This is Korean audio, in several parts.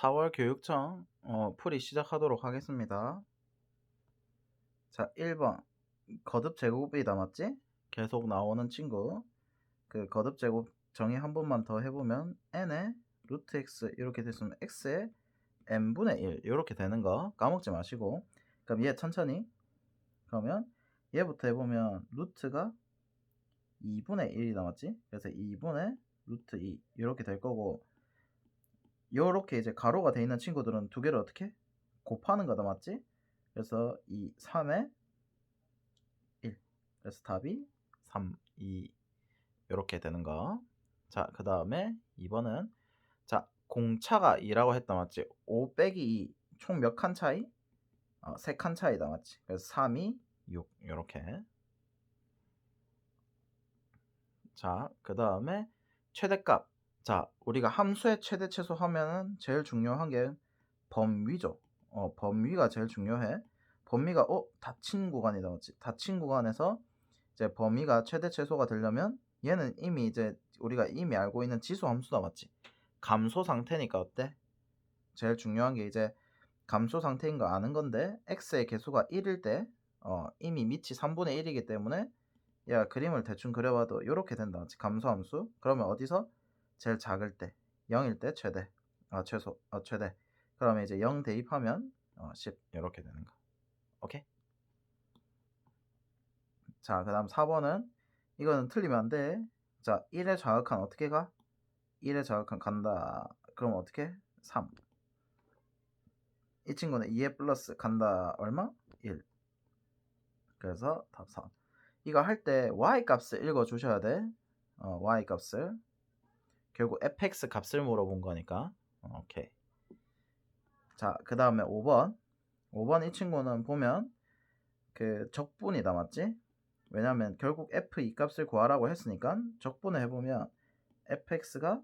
4월 교육청 풀이 시작하도록 하겠습니다. 자, 1번 거듭 제곱이다 맞지? 계속 나오는 친구. 그 거듭 제곱 정의 한 번만 더 해보면 n의 루트 x 이렇게 됐으면 x의 n분의 1 이렇게 되는 거 까먹지 마시고. 그럼 얘 천천히 그러면 얘부터 해보면 루트가 2분의 1이다 맞지? 그래서 2분의 루트 2 이렇게 될 거고, 요렇게 이제 가로가 돼 있는 친구들은 두 개를 어떻게 곱하는 거다 맞지? 그래서 2, 3에 1. 그래서 답이 3, 2 이렇게 되는 거. 자, 그 다음에 2번은 자, 공차가 2라고 했다 맞지? 5 빼기 2 총 몇 칸 차이? 3칸 차이다 맞지? 그래서 3, 2, 6 이렇게. 자, 그 다음에 최대값. 자, 우리가 함수의 최대 최소 하면은 제일 중요한 게 범위죠. 범위가 제일 중요해. 범위가 닫힌 구간이다 맞지? 닫힌 구간에서 이제 범위가 최대 최소가 되려면 얘는 이미 이제 우리가 이미 알고 있는 지수 함수다 맞지? 감소 상태니까 어때? 제일 중요한 게 이제 감소 상태인 거 아는 건데, x의 개수가 1일 때 이미 밑이 3분의 1이기 때문에 야, 그림을 대충 그려봐도 이렇게 된다 맞지? 감소함수. 그러면 어디서? 제일 작을 때 0일 때 최대, 최소, 최대. 그러면 이제 0 대입하면 10 이렇게 되는 거. 오케이? 자, 그 다음 4번은 이거는 틀리면 안 돼. 자, 1의 좌극한 어떻게 가? 1의 좌극한 간다. 그럼 어떻게? 3. 이 친구는 2의 플러스 간다. 얼마? 1. 그래서 답 3. 이거 할 때 y 값을 읽어 주셔야 돼. y 값을. 결국 fx 값을 물어본 거니까. 오케이. 자, 그 다음에 5번. 5번 이 친구는 보면 그 적분이다 맞지? 왜냐면 결국 f2 값을 구하라고 했으니까 적분을 해보면 fx가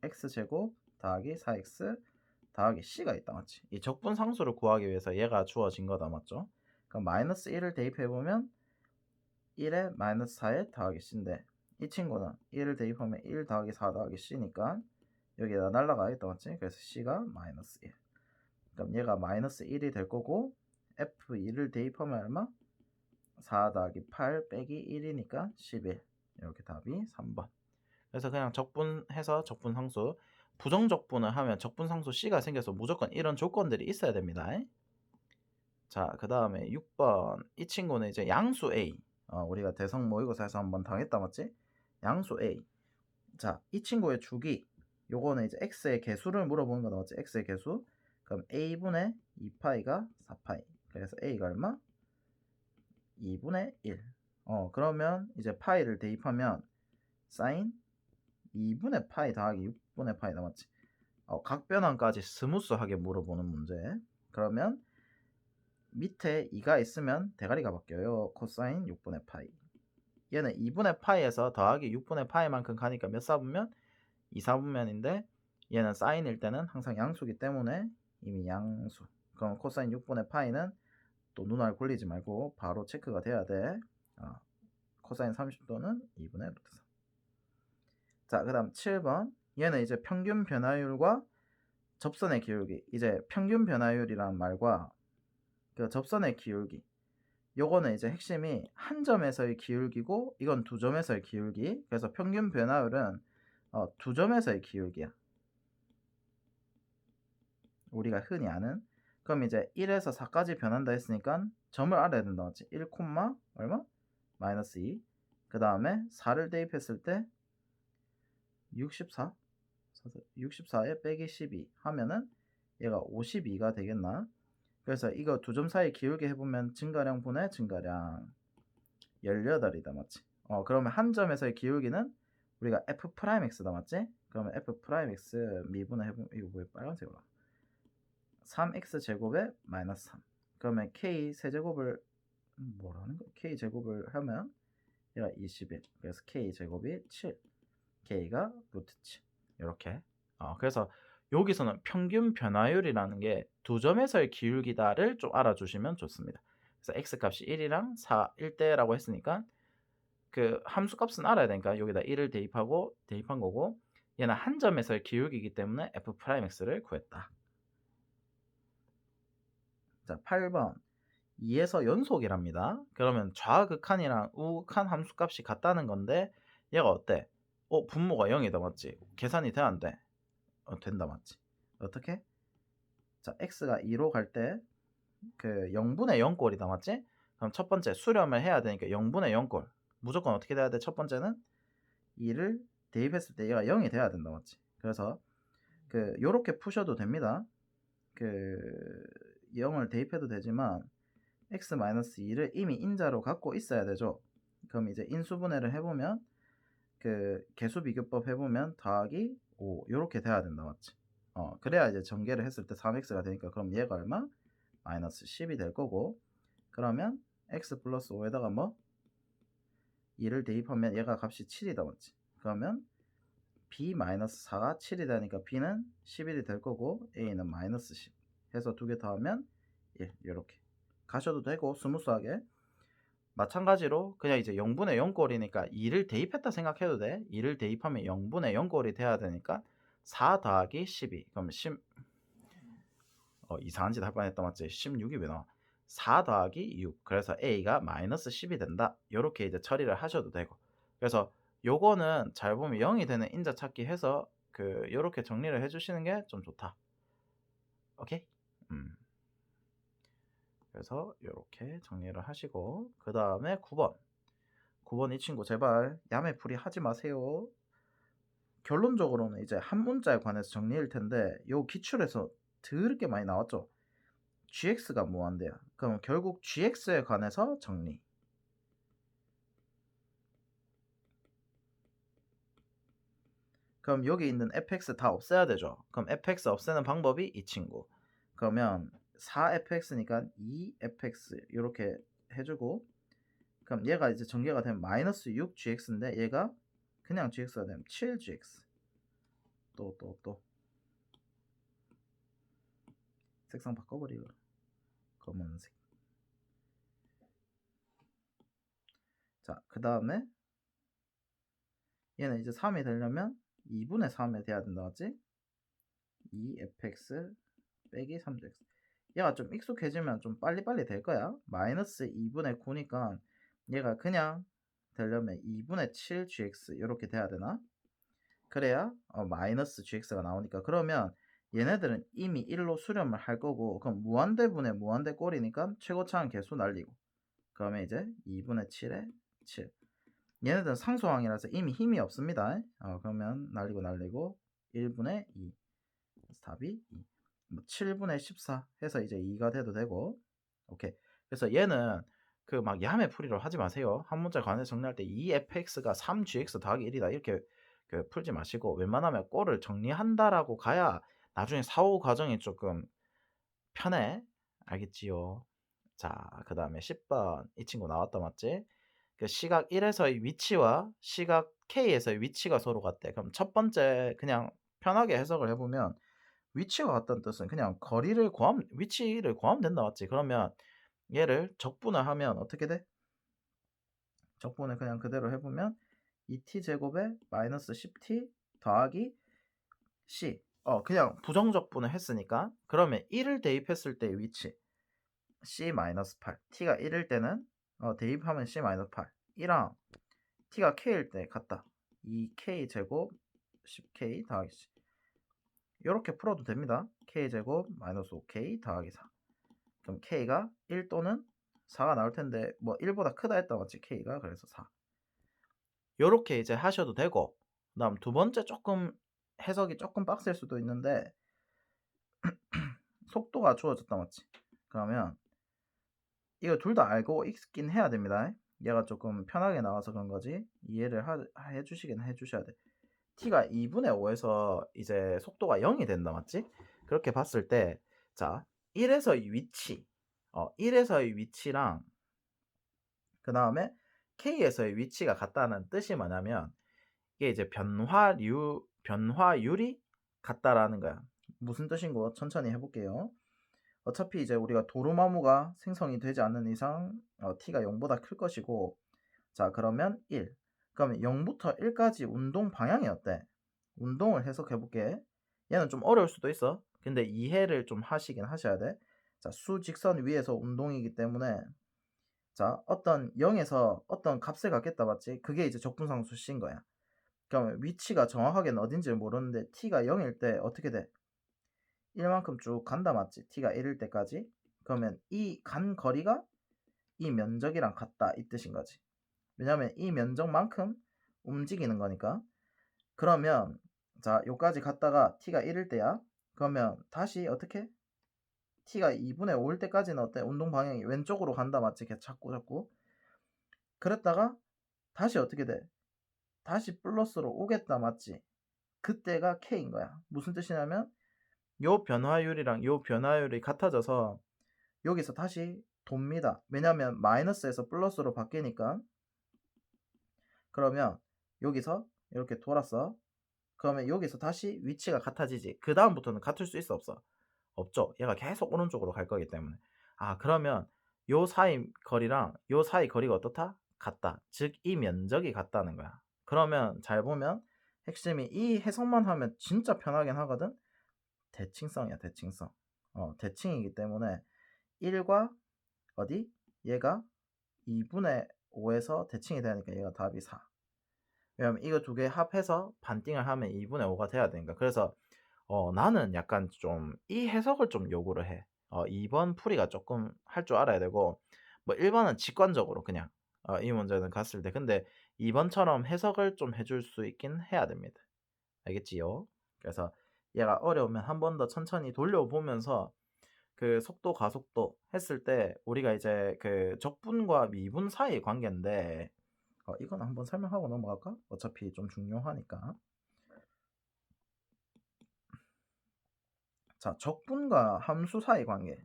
x제곱 더하기 4x 더하기 c가 있다 맞지? 이 적분 상수를 구하기 위해서 얘가 주어진 거다 맞죠? 그럼 마이너스 1을 대입해보면 1에 마이너스 4에 더하기 c인데, 이 친구는 1을 대입하면 1 더하기 4 더하기 c니까 여기다 날라가겠다 맞지? 그래서 c가 마이너스 1. 그럼 얘가 마이너스 1이 될 거고, f2를 대입하면 얼마? 4 더하기 8 빼기 1이니까 11. 이렇게 답이 3번. 그래서 그냥 적분해서 적분상수, 부정적분을 하면 적분상수 C가 생겨서 무조건 이런 조건들이 있어야 됩니다. 자, 그 다음에 6번. 이 친구는 이제 양수 A. 우리가 대성 모의고사에서 한번 당했다 맞지? 양수 A. 자, 이 친구의 주기. 요거는 이제 x의 개수를 물어보는 거다 맞지? x의 개수. 그럼 a분의 2파이가 4파이. 그래서 a가 얼마? 2분의 1. 그러면 이제 파이를 대입하면 사인 2분의 파이 더하기 6분의 파이 남았지. 각 변환까지 스무스하게 물어보는 문제. 그러면 밑에 2가 있으면 대가리가 바뀌어요. 코사인 6분의 파이. 얘는 2분의 파이에서 더하기 6분의 파이만큼 가니까 몇 사분면? 2사분면인데 얘는 사인일 때는 항상 양수기 때문에 이미 양수. 그럼 코사인 6분의 파이는 또 눈알 굴리지 말고 바로 체크가 돼야 돼. 코사인 30도는 2분의 루트 3. 자, 그 다음 7번. 얘는 이제 평균 변화율과 접선의 기울기. 이제 평균 변화율이란 말과 그 접선의 기울기. 요거는 이제 핵심이 한 점에서의 기울기고, 이건 두 점에서의 기울기. 그래서 평균 변화율은 두 점에서의 기울기야. 우리가 흔히 아는. 그럼 이제 1에서 4까지 변한다 했으니까 점을 알아야 된다 맞지? 1, 얼마? 마이너스 2. 그 다음에 4를 대입했을 때 64? 64에 빼기 12 하면은 얘가 52가 되겠나? 그래서 이거 두 점 사이 기울기 해보면 증가량 분의 증가량 18이다 맞지? 그러면 한 점에서의 기울기는 우리가 f'x다 맞지? 그러면 f'x 미분을 해보면 이거 왜 빨간색으로 3x 제곱에 마이너스 3. 그러면 k 세제곱을 뭐라는 거야? k 제곱을 하면 얘가 21. 그래서 k 제곱이 7. k가 루트 7. 이렇게. 그래서 여기서는 평균 변화율이라는 게 두 점에서의 기울기다를 좀 알아주시면 좋습니다. 그래서 x 값이 1이랑 4, 1대라고 했으니까 그 함수 값은 알아야 되니까 여기다 1을 대입한 거고, 얘는 한 점에서의 기울기이기 때문에 f'x를 구했다. 자, 8번 2에서 연속이랍니다. 그러면 좌극한이랑 우극한 함수값이 같다는 건데 얘가 어때? 분모가 0이다 맞지? 계산이 돼 안 돼? 된다 맞지? 어떻게? 자, x가 2로 갈 때 그 0분의 0꼴이다 맞지? 그럼 첫 번째 수렴을 해야 되니까 0분의 0꼴 무조건 어떻게 돼야 돼? 첫 번째는 2를 대입했을 때 얘가 0이 돼야 된다 맞지? 그래서 요렇게 푸셔도 됩니다. 0을 대입해도 되지만 x-2를 이미 인자로 갖고 있어야 되죠. 그럼 이제 인수분해를 해보면 개수비교법 해보면 더하기 5 요렇게 돼야 된다 맞지? 그래야 이제 전개를 했을 때 3x가 되니까 그럼 얘가 얼마? 마이너스 10이 될 거고 그러면 x 플러스 5에다가 뭐? 2를 대입하면 얘가 값이 7이다 맞지? 그러면 b 마이너스 4가 7이 되니까 b는 11이 될 거고 a는 마이너스 10 해서 두 개 더하면 1 이렇게 가셔도 되고 스무스하게 마찬가지로 그냥 이제 0분의 0꼴이니까 2를 대입했다 생각해도 돼. 2를 대입하면 0분의 0꼴이 돼야 되니까 4 더하기 12 그러면 이상한 짓 할 뻔했다 맞지? 16이 왜 나와? 4 더하기 6 그래서 a가 마이너스 10이 된다. 요렇게 이제 처리를 하셔도 되고 그래서 요거는 잘 보면 0이 되는 인자 찾기 해서 요렇게 정리를 해주시는 게 좀 좋다. 오케이? 그래서 요렇게 정리를 하시고 그 다음에 9번 이 친구 제발 야매풀이 하지 마세요. 결론적으로는 이제 한 문자에 관해서 정리일 텐데 요 기출에서 더럽게 많이 나왔죠. gx가 무한대야. 그럼 결국 gx에 관해서 정리. 그럼 여기 있는 fx 다 없애야 되죠. 그럼 fx 없애는 방법이 이 친구. 그러면 4fx니까 2fx 이렇게 해주고 그럼 얘가 이제 전개가 되면 마이너스 6gx인데 얘가 그냥 gx가 되면 7gx 또 색상 바꿔버리고 검은색. 자, 그 다음에 얘는 이제 3이 되려면 2분의 3에 돼야 된다 맞지? 2fx 빼기 3gx 얘가 좀 익숙해지면 좀 빨리빨리 될 거야. 마이너스 2분의 9니까 얘가 그냥 되려면 2분의 7gx 이렇게 돼야 되나? 그래야 마이너스 gx가 나오니까 그러면 얘네들은 이미 1로 수렴을 할 거고 그럼 무한대분의 무한대꼴이니까 최고차항 계수 날리고 그러면 이제 2분의 7에 7 얘네들은 상수항이라서 이미 힘이 없습니다. 그러면 날리고 1분의 2 답이 2 7분의 14 해서 이제 2가 돼도 되고 오케이. 그래서 얘는 막 야매 풀이로 하지 마세요. 한 문자 관해서 정리할 때 2fx가 3gx 더하기 1이다 이렇게 풀지 마시고 웬만하면 꼴을 정리한다라고 가야 나중에 사후 과정이 조금 편해. 알겠지요? 자, 그 다음에 10번 이 친구 나왔다 맞지? 시각 1에서의 위치와 시각 K에서의 위치가 서로 같대. 그럼 첫 번째 그냥 편하게 해석을 해보면 위치가 같다는 뜻은 그냥 위치를 구하면 된다 맞지? 그러면 얘를 적분을 하면 어떻게 돼? 적분을 그냥 그대로 해보면 2t제곱에 마이너스 10t 더하기 c 그냥 부정적분을 했으니까 그러면 1을 대입했을 때의 위치 c 마이너스 8 t가 1일 때는 대입하면 c 마이너스 8 이랑 t가 k일 때 같다 2k 제곱 10k 더하기 c 이렇게 풀어도 됩니다. k제곱 마이너스 5k 더하기 4 그럼 k가 1 또는 4가 나올 텐데 뭐 1보다 크다 했다 맞지 k가 그래서 4 요렇게 이제 하셔도 되고 그 다음 두 번째 조금 해석이 조금 빡셀 수도 있는데 속도가 주어졌다 맞지 그러면 이거 둘 다 알고 있긴 해야 됩니다. 얘가 조금 편하게 나와서 그런 거지 이해를 해주시긴 해주셔야 돼. t가 2분의 5에서 이제 속도가 0이 된다 맞지? 그렇게 봤을 때 자 1에서의 위치 1에서의 위치랑 그 다음에 k에서의 위치가 같다는 뜻이 뭐냐면 이게 이제 변화율이 같다라는 거야. 무슨 뜻인 거 천천히 해볼게요. 어차피 이제 우리가 도루마무가 생성이 되지 않는 이상 t가 0보다 클 것이고 자 그러면 1 그러면 0부터 1까지 운동 방향이 어때? 운동을 해석해 볼게. 얘는 좀 어려울 수도 있어. 근데 이해를 좀 하시긴 하셔야 돼. 자, 수직선 위에서 운동이기 때문에 자, 어떤 0에서 어떤 값을 갖겠다 맞지? 그게 이제 적분상수 C인 거야. 그러면 위치가 정확하게는 어딘지 모르는데 t가 0일 때 어떻게 돼? 1만큼 쭉 간다 맞지? t가 1일 때까지. 그러면 이 간 거리가 이 면적이랑 같다 이 뜻인 거지. 왜냐면 이 면적만큼 움직이는 거니까. 그러면 자, 요까지 갔다가 t가 1일 때야. 그러면 다시 어떻게? t가 2분의 5일 때까지는 어때? 운동 방향이 왼쪽으로 간다 맞지? 걔 자꾸. 그랬다가 다시 어떻게 돼? 다시 플러스로 오겠다 맞지? 그때가 k인 거야. 무슨 뜻이냐면 요 변화율이랑 요 변화율이 같아져서 여기서 다시 돕니다. 왜냐면 마이너스에서 플러스로 바뀌니까. 그러면 여기서 이렇게 돌았어. 그러면 여기서 다시 위치가 같아지지. 그 다음부터는 같을 수 있어 없어? 없죠. 얘가 계속 오른쪽으로 갈 거기 때문에. 아, 그러면 요 사이 거리랑 요 사이 거리가 어떻다? 같다. 즉 이 면적이 같다는 거야. 그러면 잘 보면 핵심이 이 해석만 하면 진짜 편하긴 하거든. 대칭성이야, 대칭성. 대칭이기 때문에 1과 어디? 얘가 2분의 5에서 대칭이 되니까 얘가 답이 4. 왜냐면 이거 두 개 합해서 반띵을 하면 2분의 5가 돼야 되니까. 그래서 나는 약간 좀 이 해석을 좀 요구를 해. 2번 풀이가 조금 할 줄 알아야 되고, 뭐 1번은 직관적으로 그냥 이 문제는 갔을 때. 근데 2번처럼 해석을 좀 해줄 수 있긴 해야 됩니다. 알겠지요? 그래서 얘가 어려우면 한 번 더 천천히 돌려보면서 그 속도 가속도 했을 때 우리가 이제 그 적분과 미분 사이의 관계인데 이건 한번 설명하고 넘어갈까? 어차피 좀 중요하니까. 자, 적분과 함수 사이 관계.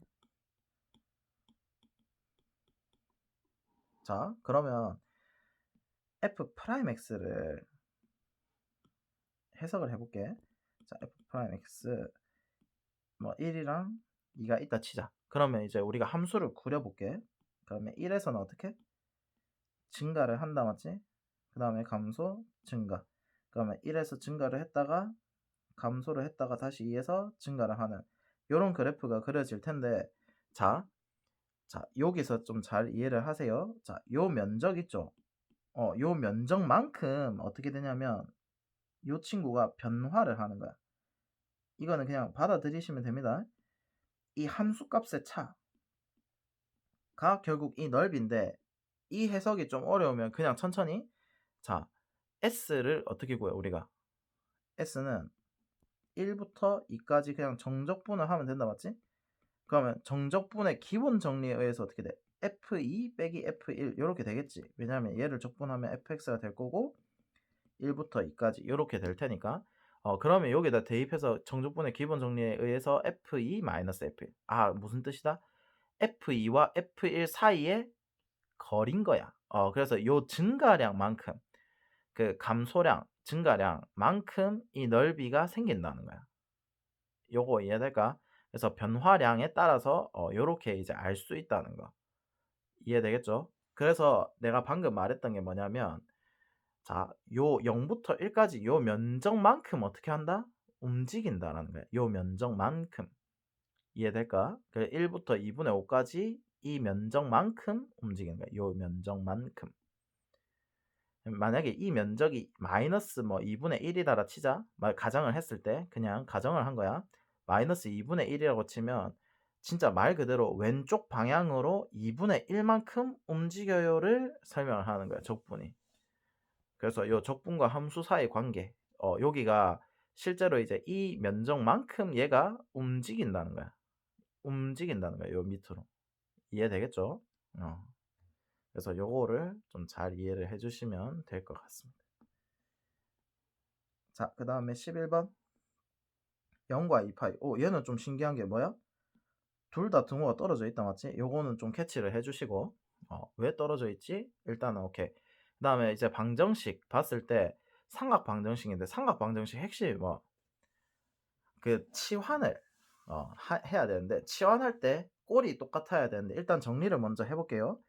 자, 그러면 f'x를 해석을 해볼게. 자, f'x 뭐 1이랑 2가 있다 치자. 그러면 이제 우리가 함수를 구려볼게. 그러면 1에서는 어떻게? 증가를 한다 맞지? 그 다음에 감소, 증가. 그러면 1에서 증가를 했다가 감소를 했다가 다시 2에서 증가를 하는 요런 그래프가 그려질 텐데 자 여기서 좀 잘 이해를 하세요. 자, 요 면적 있죠? 요 면적만큼 어떻게 되냐면 요 친구가 변화를 하는 거야. 이거는 그냥 받아들이시면 됩니다. 이 함수값의 차가 결국 이 넓이인데 이 해석이 좀 어려우면 그냥 천천히 자, S를 어떻게 구해요 우리가? S는 1부터 2까지 그냥 정적분을 하면 된다 맞지? 그러면 정적분의 기본 정리에 의해서 어떻게 돼? F2 빼기 F1 이렇게 되겠지. 왜냐하면 얘를 적분하면 fx가 될 거고 1부터 2까지 이렇게 될 테니까 그러면 여기다 대입해서 정적분의 기본 정리에 의해서 F2 마이너스 F1 무슨 뜻이다? F2와 F1 사이에 거린 거야. 그래서 요 증가량만큼 그 감소량 증가량만큼 이 넓이가 생긴다는 거야. 요거 이해될까? 그래서 변화량에 따라서 요렇게 이제 알 수 있다는 거. 이해되겠죠? 그래서 내가 방금 말했던 게 뭐냐면 자, 요 0부터 1까지 요 면적만큼 어떻게 한다? 움직인다라는 거야. 요 면적만큼. 이해될까? 그래 1부터 2분의 5까지 이 면적만큼 움직이는 거야. 요 면적만큼. 만약에 이 면적이 마이너스 뭐 2분의 1이다라 치자. 가정을 했을 때 그냥 가정을 한 거야. 마이너스 2분의 1이라고 치면 진짜 말 그대로 왼쪽 방향으로 2분의 1만큼 움직여요를 설명을 하는 거야. 적분이. 그래서 요 적분과 함수 사이 관계. 여기가 실제로 이제 이 면적만큼 얘가 움직인다는 거야. 움직인다는 거야. 요 밑으로. 이해되겠죠? 그래서 요거를 좀 잘 이해를 해주시면 될 것 같습니다. 자, 그 다음에 11번 0과 2파이. 얘는 좀 신기한 게 뭐야? 둘 다 등호가 떨어져 있다 맞지? 요거는 좀 캐치를 해주시고 왜 떨어져 있지? 일단은 오케이. 그 다음에 이제 방정식 봤을 때 삼각 방정식인데 삼각 방정식 핵심이 뭐? 그 치환을 해야 되는데 치환할 때 꼴이 똑같아야 되는데 일단 정리를 먼저 해볼게요.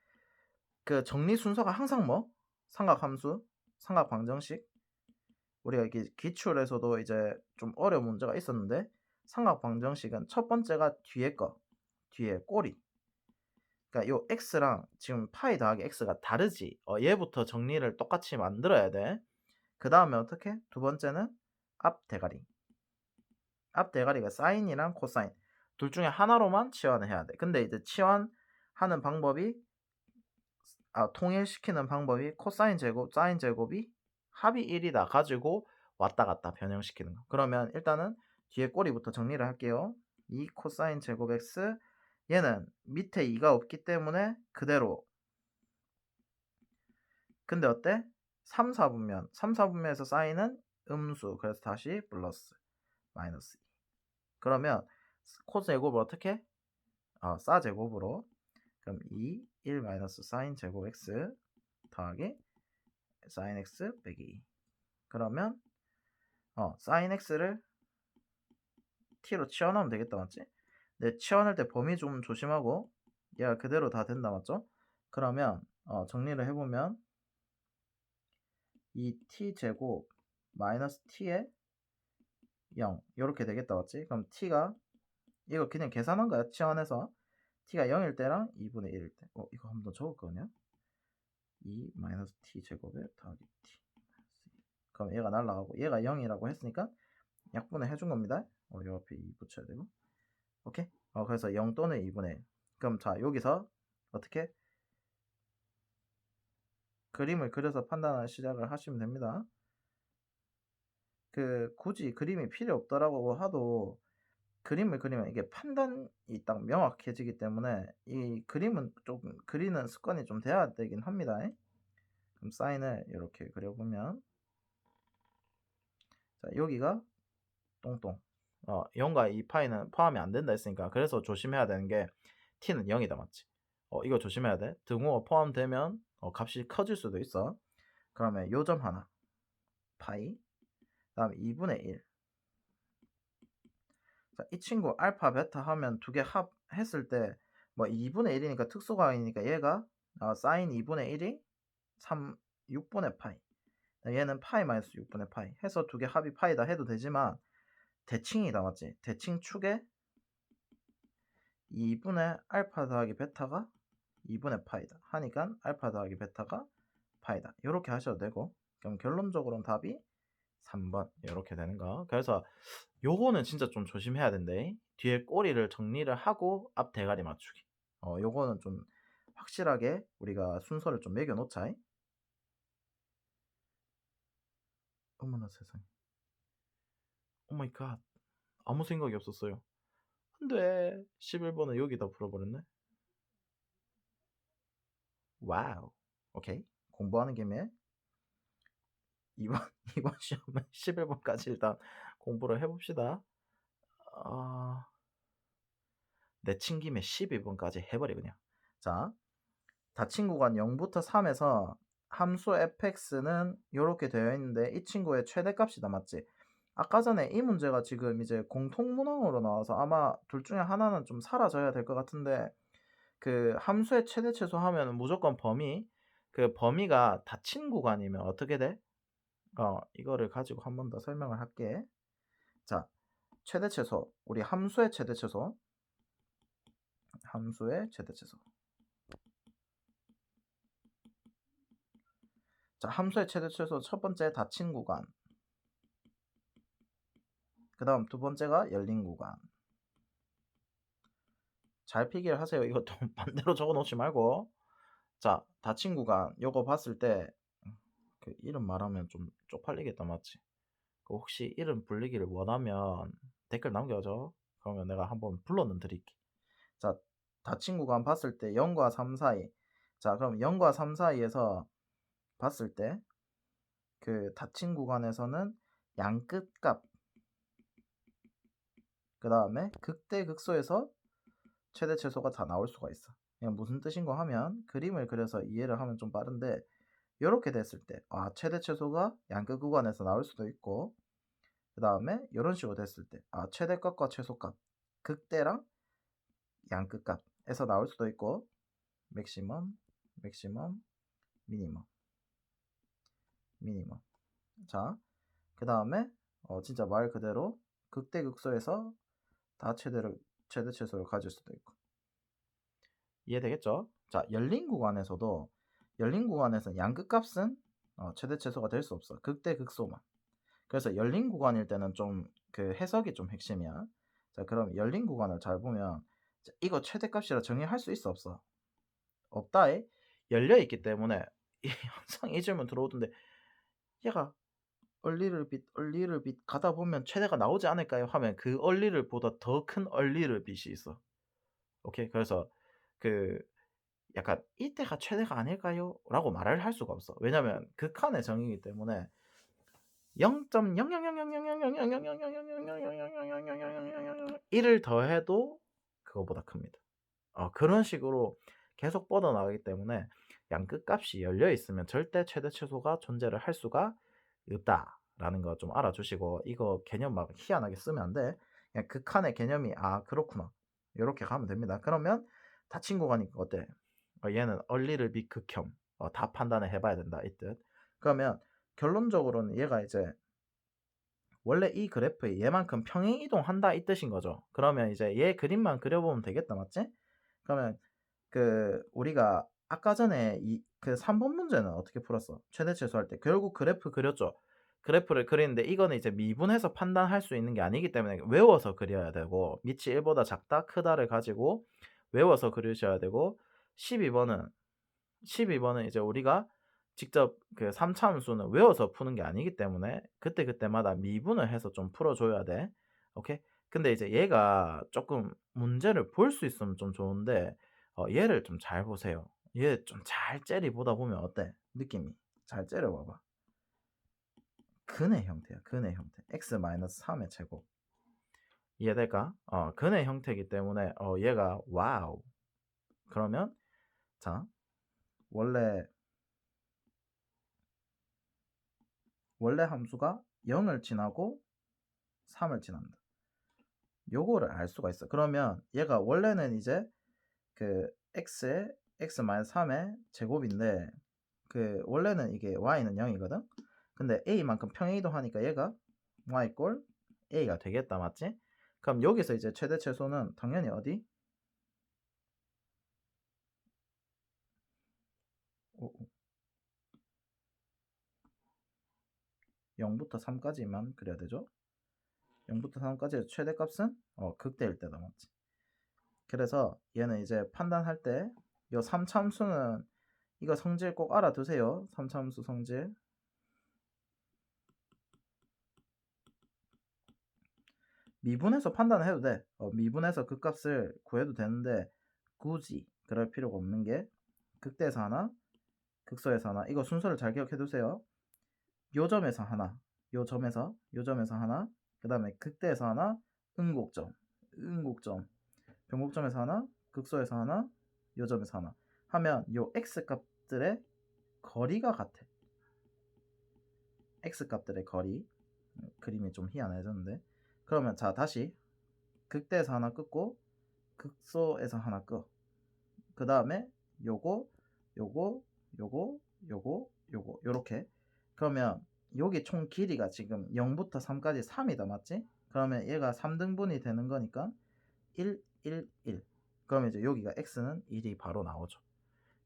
그 정리 순서가 항상 뭐? 삼각함수, 삼각 방정식. 우리가 이게 기출에서도 이제 좀 어려운 문제가 있었는데 삼각 방정식은 첫 번째가 뒤에 거 뒤에 꼬리. 그러니까 요 x랑 지금 파이 더하기 x가 다르지. 얘부터 정리를 똑같이 만들어야 돼. 그 다음에 어떻게? 두 번째는 앞 대가리. 앞 대가리가 사인이랑 코사인 둘 중에 하나로만 치환을 해야 돼. 근데 이제 치환하는 방법이 통일시키는 방법이 코사인 제곱, 사인 제곱이 합이 1이다 가지고 왔다 갔다 변형시키는 거. 그러면 일단은 뒤에 꼬리부터 정리를 할게요. 2 코사인 제곱 x 얘는 밑에 2가 없기 때문에 그대로. 근데 어때? 3, 4분면 3, 4분면에서 사인은 음수. 그래서 다시 플러스 마이너스 2. 그러면 코스 제곱을 어떻게? 사 제곱으로. 그럼 2, 1 마이너스 사인 제곱 x 더하기 사인 x 빼기 2. 그러면 사인 x를 t로 치환하면 되겠다 맞지? 근데 치환할 때 범위 좀 조심하고 얘가 그대로 다 된다 맞죠? 그러면 정리를 해보면 이 t 제곱 마이너스 t에 0 이렇게 되겠다 맞지? 그럼 t가 이거 그냥 계산한 거야 치환해서 t가 0일 때랑 2분의 1일 때. 이거 한번 더 적었거든요. 2 마이너스 t 제곱에 더하기 t. 그럼 얘가 날라가고 얘가 0이라고 했으니까 약분을 해준 겁니다. 요 앞에 2 붙여야 되고. 오케이? 그래서 0 또는 2분의 1. 그럼 자 여기서 어떻게 그림을 그려서 판단을 시작을 하시면 됩니다. 굳이 그림이 필요 없더라고 하도 그림을 그리면 이게 판단이 딱 명확해지기 때문에 이 그림은 조금 그리는 습관이 좀 돼야 되긴 합니다. 그럼 사인을 이렇게 그려보면 자 여기가 똥똥 0과 2파이는 포함이 안 된다 했으니까 그래서 조심해야 되는 게 t는 0이다 맞지? 이거 조심해야 돼. 등호가 포함되면 값이 커질 수도 있어. 그러면 요점 하나 파이 다음에 2분의 1. 자, 이 친구 알파 베타 하면 두 개 합했을 때 뭐 2분의 1이니까 특수가이니까 얘가 사인 2분의 1이 6분의 파이 얘는 파이 마이너스 6분의 파이 해서 두 개 합이 파이다 해도 되지만 대칭이다 맞지? 대칭 축에 2분의 알파 더하기 베타가 2분의 파이다 하니까 알파 더하기 베타가 파이다 이렇게 하셔도 되고 그럼 결론적으로는 답이 3번 이렇게 되는 거. 그래서 요거는 진짜 좀 조심해야 된대. 뒤에 꼬리를 정리를 하고 앞 대가리 맞추기. 요거는 좀 확실하게 우리가 순서를 좀 매겨 놓자. 어머나 세상에. 오마이 갓. 아무 생각이 없었어요. 근데 11번은 여기다 풀어버렸네. 와우. 오케이. 공부하는 김에 이번 시험은 11번까지 일단 공부를 해봅시다. 내친 김에 12번까지 해버려 그냥. 자, 닫힌 구간 0부터 3에서 함수 fx는 이렇게 되어 있는데 이 친구의 최대값이다 맞지? 아까 전에 이 문제가 지금 이제 공통문항으로 나와서 아마 둘 중에 하나는 좀 사라져야 될 것 같은데 그 함수의 최대 최소 하면 무조건 그 범위가 닫힌 구간이면 어떻게 돼? 이거를 가지고 한 번 더 설명을 할게. 자, 최대 최소 우리 함수의 최대 최소 자, 함수의 최대 최소 첫 번째 닫힌 구간 그 다음 두 번째가 열린 구간. 잘 필기를 하세요. 이것도 반대로 적어 놓지 말고. 자, 닫힌 구간 요거 봤을 때 그 이름 말하면 좀 쪽팔리겠다 맞지? 혹시 이름 불리기를 원하면 댓글 남겨줘. 그러면 내가 한번 불러는 드릴게. 자, 닫힌 구간 봤을 때 0과 3 사이. 자, 그럼 0과 3 사이에서 봤을 때 그 닫힌 구간에서는 양 끝값 그 다음에 극대 극소에서 최대 최소가 다 나올 수가 있어. 그냥 무슨 뜻인가 하면 그림을 그려서 이해를 하면 좀 빠른데 이렇게 됐을 때 최대 최소가 양끝 구간에서 나올 수도 있고 그 다음에 이런 식으로 됐을 때 최대값과 최소값 극대랑 양끝값에서 나올 수도 있고 맥시멈 미니멈 자 그 다음에 진짜 말 그대로 극대 극소에서 다 최대 최소를 가질 수도 있고 이해되겠죠? 자, 열린 구간에서는 양끝값은 최대 최소가 될 수 없어. 극대 극소만. 그래서 열린 구간일 때는 좀 그 해석이 좀 핵심이야. 자, 그럼 열린 구간을 잘 보면 이거 최대값이라 정의할 수 있어 없어? 없다에 열려 있기 때문에 항상 이 질문 들어오던데 얘가 얼리를 빛 가다 보면 최대가 나오지 않을까요? 하면 그 얼리를보다 더 큰 얼리를빛이 있어. 오케이? 그래서 그 약간 이때가 최대가 아닐까요? 라고 말을 할 수가 없어. 왜냐면 극한의 정의이기 때문에 0.000000000000000000000000000000000000000000000000000000000000000000000000000000000000000000000000000000000 1을 더해도 그거보다 큽니다. 그런 식으로 계속 뻗어나가기 때문에 양끝값이 열려 있으면 절대 최대 최소가 존재를 할 수가 없다라는 거 좀 알아주시고 이거 개념 막 희한하게 쓰면 안 돼. 그냥 극한의 개념이 그렇구나 이렇게 가면 됩니다. 그러면 닫힌 구간이니까 어때? 얘는 얼리를 빛 극혐 다 판단을 해봐야 된다 이 뜻. 그러면 결론적으로는 얘가 이제 원래 이 그래프에 얘만큼 평행 이동한다 이 뜻인 거죠. 그러면 이제 얘 그림만 그려보면 되겠다 맞지? 그러면 우리가 아까 전에 그 3번 문제는 어떻게 풀었어? 최대 최소할 때 결국 그래프 그렸죠. 그래프를 그리는데 이거는 이제 미분해서 판단할 수 있는 게 아니기 때문에 외워서 그려야 되고 밑이 1보다 작다 크다를 가지고 외워서 그리셔야 되고 12번은 이제 우리가 직접 그 3차 함수는 외워서 푸는 게 아니기 때문에 그때그때마다 미분을 해서 좀 풀어줘야 돼. 오케이? 근데 이제 얘가 조금 문제를 볼 수 있으면 좀 좋은데 얘를 좀 잘 보세요. 얘 좀 잘 째리 보다 보면 어때? 느낌이. 잘 째려봐봐. 근의 형태야. 근의 형태. x-3의 제곱. 이해될까? 근의 형태이기 때문에 얘가 와우. 그러면 자 원래 함수가 0을 지나고 3을 지난다. 요거를 알 수가 있어. 그러면 얘가 원래는 이제 그 x에 x-3의 제곱인데 원래는 이게 y는 0이거든. 근데 a만큼 평행이동하니까 얘가 y 꼴 a가 되겠다 맞지? 그럼 여기서 이제 최대 최소는 당연히 어디? 0부터 3까지만 그려야 되죠. 0부터 3까지의 최대값은 극대일 때다 맞지? 그래서 얘는 이제 판단할 때 요 3참수는 이거 성질 꼭 알아두세요. 3참수 성질. 미분해서 판단을 해도 돼. 미분해서 그 값을 구해도 되는데 굳이 그럴 필요가 없는 게 극대에서 하나, 극소에서 하나. 이거 순서를 잘 기억해 두세요. 요 점에서 하나, 요 점에서 하나, 그 다음에 극대에서 하나, 음곡점, 변곡점에서 하나, 극소에서 하나, 요 점에서 하나 하면 요 x 값들의 거리가 같아. x 값들의 거리. 그림이 좀 희한해졌는데 그러면 자 다시 극대에서 하나 끊고 극소에서 하나 끄. 그 다음에 요거 요렇게. 그러면 여기 총 길이가 지금 0부터 3까지 3이다 맞지? 그러면 얘가 3등분이 되는 거니까 1 그러면 이제 여기가 x는 1이 바로 나오죠.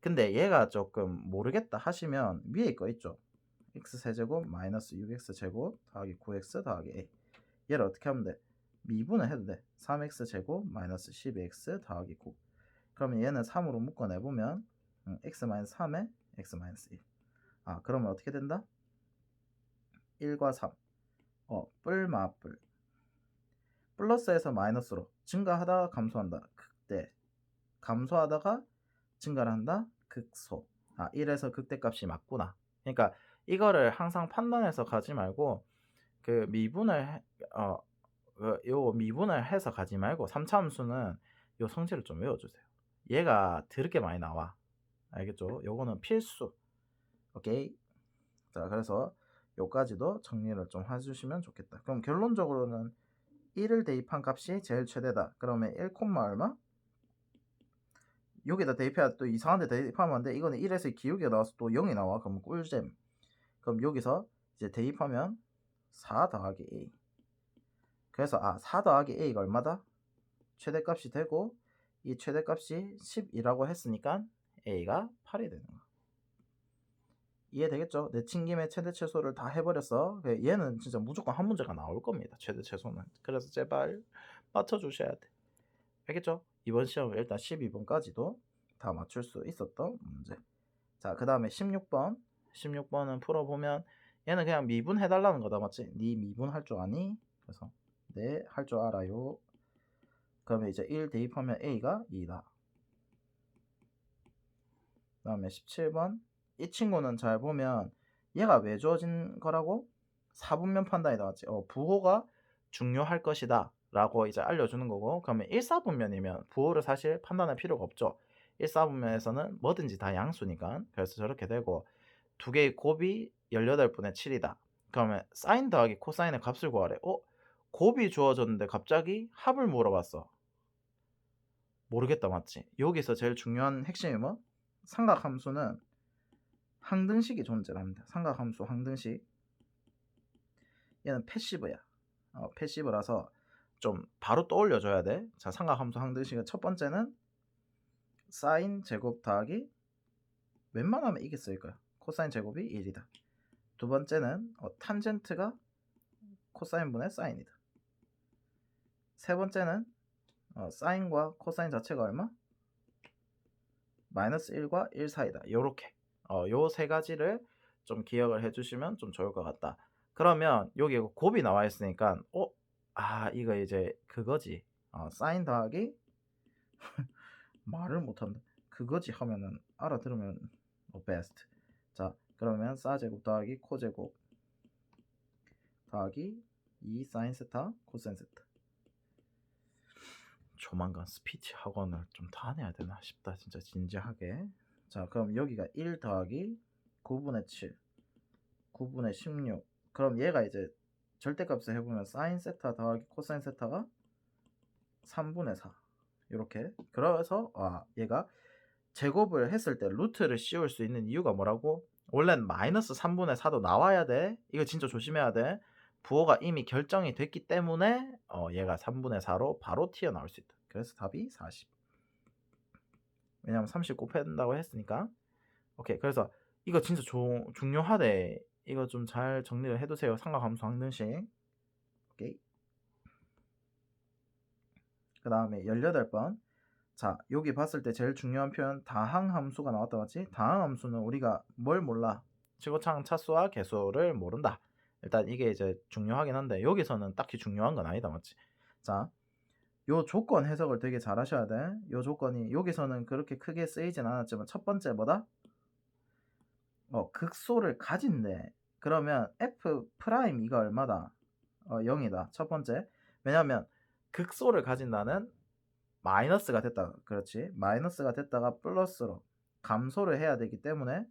근데 얘가 조금 모르겠다 하시면 위에 거 있죠. x세제곱 마이너스 6x제곱 더하기 9x 더하기 a. 얘를 어떻게 하면 돼? 미분을 해도 돼. 3x제곱 마이너스 12x 더하기 9. 그러면 얘는 3으로 묶어내보면 x-3에 x-1. 그러면 어떻게 된다? 1과 3. 뿔마뿔. 플러스에서 마이너스로 증가하다가 감소한다. 극대. 감소하다가 증가를 한다. 극소. 1에서 극대값이 맞구나. 그러니까 이거를 항상 판단해서 가지 말고 그 미분을 요 미분을 해서 가지 말고 3차 함수는 요 성질을 좀 외워주세요. 얘가 드럽게 많이 나와. 알겠죠? 요거는 필수. 오케이. 자, 그래서 요까지도 정리를 좀 해주시면 좋겠다. 그럼 결론적으로는 1을 대입한 값이 제일 최대다. 그러면 1, 얼마? 여기다 대입해야 또 이상한 데 대입하면 안 돼. 이거는 1에서 기울기가 나와서 또 0이 나와. 그럼 꿀잼. 그럼 여기서 이제 대입하면 4 더하기 A. 그래서 4 더하기 A가 얼마다? 최대값이 되고 이 최대값이 10이라고 했으니까 a가 8이 되는 거야. 이해되겠죠? 내친 김에 최대 최소를 다 해버렸어. 얘는 진짜 무조건 한 문제가 나올 겁니다. 최대 최소는. 그래서 제발 맞춰주셔야 돼. 알겠죠? 이번 시험은 일단 12번까지도 다 맞출 수 있었던 문제. 자, 그 다음에 16번. 16번은 풀어보면 얘는 그냥 미분 해달라는 거다, 맞지? 네 미분 할 줄 아니? 그래서 네, 할 줄 알아요. 그러면 이제 1 대입하면 a가 2다. 그 다음에 17번. 이 친구는 잘 보면 얘가 왜 주어진 거라고? 4분면 판단이다, 맞지? 부호가 중요할 것이다 라고 이제 알려주는 거고, 그러면 1사분면이면 부호를 사실 판단할 필요가 없죠. 1사분면에서는 뭐든지 다 양수니까. 그래서 저렇게 되고, 두 개의 곱이 18분의 7이다. 그러면 사인 더하기 코사인의 값을 구하래. 곱이 주어졌는데 갑자기 합을 물어봤어. 모르겠다, 맞지? 여기서 제일 중요한 핵심이 뭐? 삼각함수는 항등식이 존재를 합니다. 삼각함수 항등식. 얘는 패시브야. 패시브라서 좀 바로 떠올려줘야 돼. 자, 삼각함수 항등식은 첫 번째는 사인 제곱 더하기, 웬만하면 이게 쓰일 거야. 코사인 제곱이 1이다. 두 번째는 탄젠트가 코사인분의 사인이다. 세 번째는 사인과 코사인 자체가 얼마? 마이너스 1과 1 사이다. 요렇게 요 세 가지를 좀 기억을 해주시면 좀 좋을 것 같다. 그러면 여기 곱이 나와 있으니까 이거 이제 그거지. 사인 더하기 말을 못한다. 그거지 하면은 알아들으면 베스트. 자, 그러면 사제곱 더하기 코제곱 더하기 2 사인 세타 코사인 세타. 조만간 스피치 학원을 좀 다녀야 되나 싶다, 진짜 진지하게. 자, 그럼 여기가 1 더하기 9분의 7 9분의 16. 그럼 얘가 이제 절대값을 해보면 사인 세타 더하기 코사인 세타가 3분의 4 이렇게. 그래서 얘가 제곱을 했을 때 루트를 씌울 수 있는 이유가 뭐라고? 원래는 마이너스 3분의 4도 나와야 돼. 이거 진짜 조심해야 돼. 부호가 이미 결정이 됐기 때문에 얘가 3분의 4로 바로 튀어나올 수 있다. 그래서 답이 40. 왜냐면 30 곱한다고 했으니까. 오케이. 그래서 이거 진짜 중요하대. 이거 좀 잘 정리를 해두세요. 삼각함수 항등식. 오케이. 그 다음에 18번. 자, 여기 봤을 때 제일 중요한 표현 다항함수가 나왔다, 맞지? 다항함수는 우리가 뭘 몰라? 최고차항 차수와 개수를 모른다. 일단 이게 이제 중요하긴 한데 여기서는 딱히 중요한 건 아니다, 맞지? 자, 요 조건 해석을 되게 잘 하셔야 돼. 요 조건이 여기서는 그렇게 크게 쓰이진 않았지만 첫 번째 뭐다? 극소를 가진대. 그러면 f 프라임 이가 얼마다? 0이다. 첫 번째. 왜냐면 극소를 가진다는 마이너스가 됐다. 그렇지. 마이너스가 됐다가 플러스로 감소를 해야 되기 때문에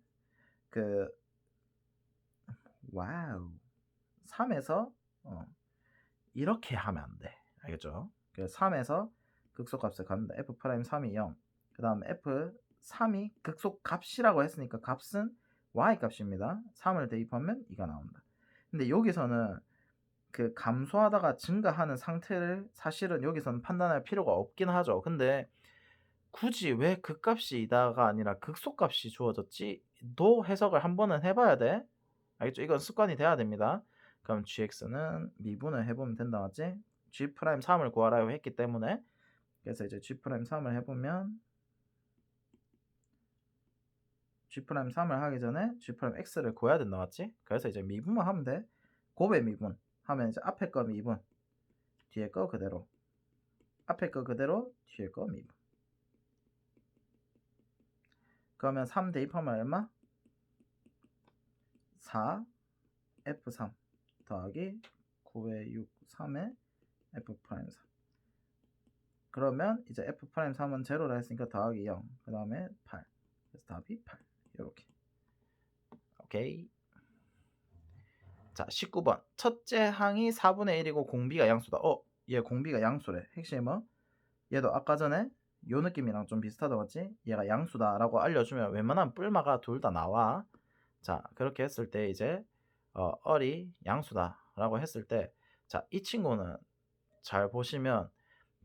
와우 3에서 이렇게 하면 안 돼. 알겠죠? 그래서 3에서 극소값을 갖는다. f'3이 0. 그 다음에 f3이 극소값이라고 했으니까 값은 y값입니다. 3을 대입하면 2가 나온다. 근데 여기서는 그 감소하다가 증가하는 상태를 사실은 여기서는 판단할 필요가 없긴 하죠. 근데 굳이 왜 극값이 2다가 아니라 극소값이 주어졌지? 도 해석을 한 번은 해봐야 돼. 알겠죠? 이건 습관이 돼야 됩니다. 그럼 gx는 미분을 해보면 된다, 맞지? g'3을 구하라고 했기 때문에. 그래서 이제 g'3을 해보면 g'3을 하기 전에 g'x를 구해야 된다, 맞지? 그래서 이제 미분만 하면 돼. 곱의 미분 하면 이제 앞에 거 미분, 뒤에 거 그대로. 앞에 거 그대로, 뒤에 거 미분. 그러면 3 대입하면 얼마? 4 f3 더하기 9의 6 3의 f'3. 그러면 이제 f'3은 제로라 했으니까 더하기 0. 그 다음에 8. 그래서 답이 8. 이렇게. 오케이. 자, 19번. 첫째 항이 4분의 1이고 공비가 양수다. 얘 공비가 양수래. 핵심이 뭐? 얘도 아까 전에 요 느낌이랑 좀 비슷하다, 맞지? 얘가 양수다 라고 알려주면 웬만한 뿔마가 둘 다 나와. 자, 그렇게 했을 때 이제 얼이 양수다 라고 했을 때, 자, 이 친구는 잘 보시면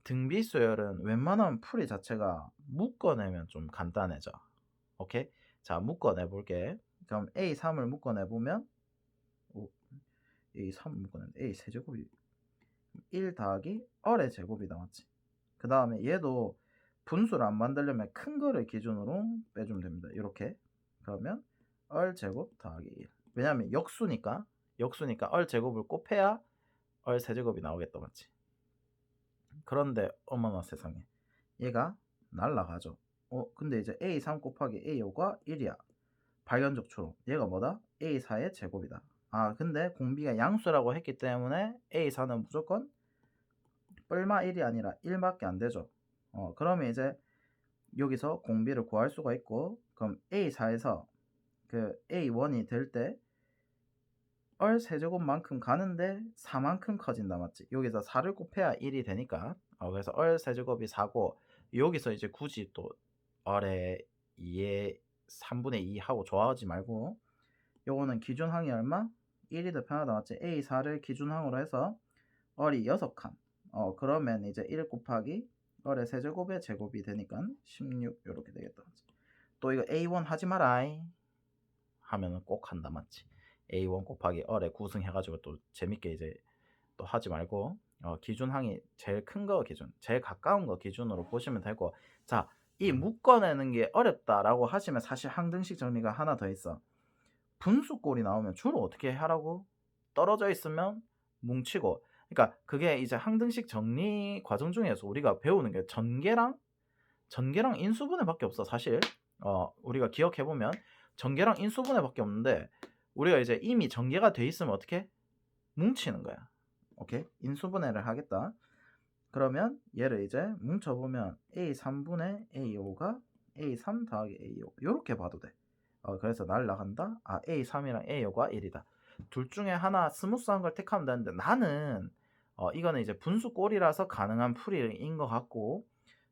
등비수열은 웬만하면 풀이 자체가 묶어내면 좀 간단해져. 오케이? 자, 묶어내 볼게. 그럼 A3을 묶어내 보면 A3 묶어내면 A 세제곱이 1 더하기 얼의 제곱이 나왔지. 그 다음에 얘도 분수를 안 만들려면 큰 거를 기준으로 빼주면 됩니다. 이렇게. 그러면 얼 제곱 더하기 1. 왜냐면 역수니까 얼 제곱을 곱해야 얼 세제곱이 나오겠다, 맞지? 그런데 어머나 세상에, 얘가 날라가죠. 근데 이제 A3 곱하기 A5가 1이야. 발견적 추론. 얘가 뭐다? A4의 제곱이다. 근데 공비가 양수라고 했기 때문에 A4는 무조건 뿔마 1이 아니라 1밖에 안 되죠. 그러면 이제 여기서 공비를 구할 수가 있고, 그럼 A4에서 그 A1이 될 때 얼 세제곱만큼 가는데 4만큼 커진다, 맞지? 여기서 4를 곱해야 1이 되니까. 그래서 얼 세제곱이 4고, 여기서 이제 굳이 또 얼의 2의 3분의 2 하고 좋아하지 말고, 요거는 기준항이 얼마? 1이 더 편하다, 맞지? A4를 기준항으로 해서 얼이 6칸. 그러면 이제 1 곱하기 얼의 세제곱의 제곱이 되니까 16 요렇게 되겠다. 또 이거 A1 하지 마라이 하면은 꼭 한다, 맞지? A1 곱하기 얼의 구승 해가지고 또 재밌게 이제 또 하지 말고, 기준항이 제일 큰 거 기준, 제일 가까운 거 기준으로 보시면 되고. 자, 이 묶어내는 게 어렵다라고 하시면 사실 항등식 정리가 하나 더 있어. 분수꼴이 나오면 주로 어떻게 하라고? 떨어져 있으면 뭉치고. 그러니까 그게 이제 항등식 정리 과정 중에서 우리가 배우는 게 전개랑 인수분해밖에 없어, 사실. 우리가 기억해 보면 전개랑 인수분해밖에 없는데, 우리가 이제 이미 전개가 돼 있으면 어떻게? 뭉치는 거야. 오케이? 인수분해를 하겠다. 그러면 얘를 이제 뭉쳐보면 A3분의 A5가 A3 더하기 A5 이렇게 봐도 돼. 그래서 날라간다. A3이랑 A5가 1이다. 둘 중에 하나 스무스한 걸 택하면 되는데, 나는 이거는 이제 분수꼴이라서 가능한 풀이인 것 같고,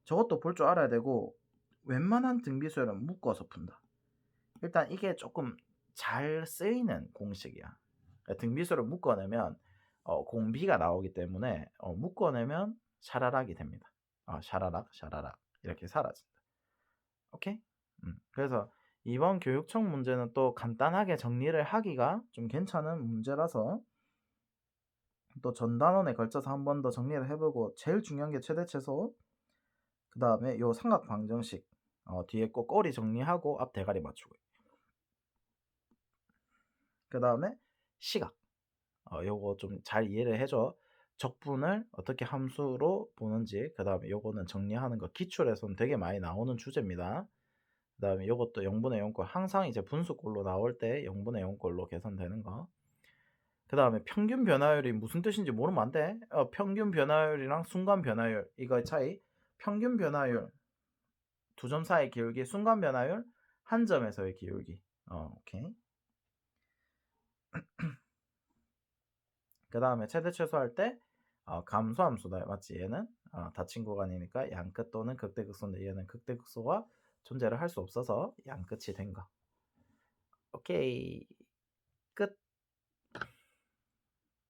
저것도 볼 줄 알아야 되고, 웬만한 등비수열은 묶어서 푼다. 일단 이게 조금 잘 쓰이는 공식이야. 등비수를 묶어내면 공비가 나오기 때문에 묶어내면 샤라락이 됩니다. 샤라락 이렇게 사라진다. 오케이? 그래서 이번 교육청 문제는 또 간단하게 정리를 하기가 좀 괜찮은 문제라서 또 전단원에 걸쳐서 한 번 더 정리를 해보고, 제일 중요한 게 최대 최소, 그 다음에 요 삼각 방정식 뒤에 꼭 꼬리 정리하고 앞 대가리 맞추고, 그 다음에 시각, 요거 좀 잘 이해를 해줘. 적분을 어떻게 함수로 보는지, 그 다음에 요거는 정리하는 거 기출에서는 되게 많이 나오는 주제입니다. 그 다음에 요것도 0분의 0꼴, 항상 이제 분수꼴로 나올 때 0분의 0꼴로 계산되는 거. 그 다음에 평균 변화율이 무슨 뜻인지 모르면 안 돼. 평균 변화율이랑 순간 변화율, 이거의 차이. 평균 변화율 2점 사이의 기울기, 순간 변화율 1점에서의 기울기. 오케이. 그 다음에 최대 최소할 때 감소함수다, 맞지? 얘는 닫힌 구간이니까 양끝 또는 극대극소인데, 얘는 극대극소가 존재를 할 수 없어서 양끝이 된 거. 오케이, 끝.